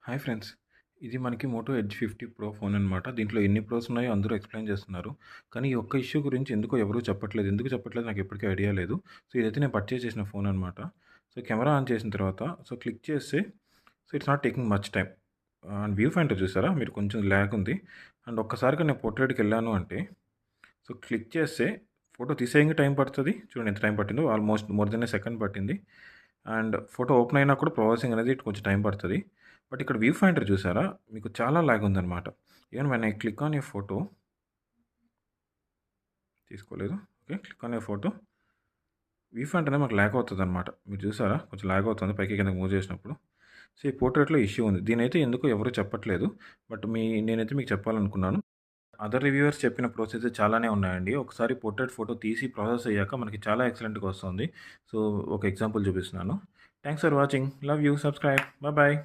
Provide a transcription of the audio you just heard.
Hi friends. ఇది మనకి Moto edge 50 pro phone అనమాట. దీంట్లో ఎన్ని ప్రోస్ ఉన్నాయో అందరూ ఎక్స్‌ప్లెయిన్ చేస్తున్నారు. కానీ ఈ ఒక్క ఇష్యూ గురించి ఎందుకో ఎవరు చెప్పట్లేదు. ఎందుకు చెప్పట్లేదు నాకు ఇప్పటికి ఐడియా లేదు. సో, ఇదైతే నేను పర్చేజ్ చేసిన ఫోన్ అనమాట. సో, కెమెరా ఆన్ చేసిన తర్వాత క్లిక్ చేస్తే it's not taking much time. And view finder చూసారా మీరు కొంచెం ల్యాగ్ ఉంది. అండ్ ఒక్కసారిగా నేను పోర్ట్రేట్‌కెళ్ళాను అంటే క్లిక్ చేస్తే ఫోటో తీసేయంగా టైం పడతది. చూడండి ఎంత టైం పట్టిందో. Almost more than a second పట్టింది. అండ్ ఫోటో ఓపెన్ అయినా కూడా ప్రాసెసింగ్ అనేది కొంచెం టైం పడతది. బట్ ఇక్కడ వ్యూ ఫైండర్ చూసారా? మీకు చాలా లాగ్ ఉందనమాట. Even when I click on a photo తీసుకోలేదు. Okay. Click on a photo viewfinder అనేది మాకు లాగ్ అవుతదనమాట. మీరు చూసారా? కొంచెం లాగ్ అవుతుంది పైకి కిందకి మూవ్ చేసినప్పుడు. సో, ఈ పోర్ట్రేట్‌లో ఇష్యూ ఉంది. దీనైతే ఎందుకో ఎవరు చెప్పట్లేదు. బట్ నేనైతే మీకు చెప్పాలనుకున్నాను. అదర్ రివ్యూవర్స్ చెప్పిన ప్రాసెస్ చాలానే ఉన్నాయండి. ఒకసారి పోర్ట్రేట్ ఫోటో తీసి ప్రాసెస్ అయ్యాక మనకి చాలా ఎక్సలెంట్‌గా వస్తుంది. సో, ఒక ఎగ్జాంపుల్ చూపిస్తున్నాను. Thanks for watching. Love you. Subscribe. Bye.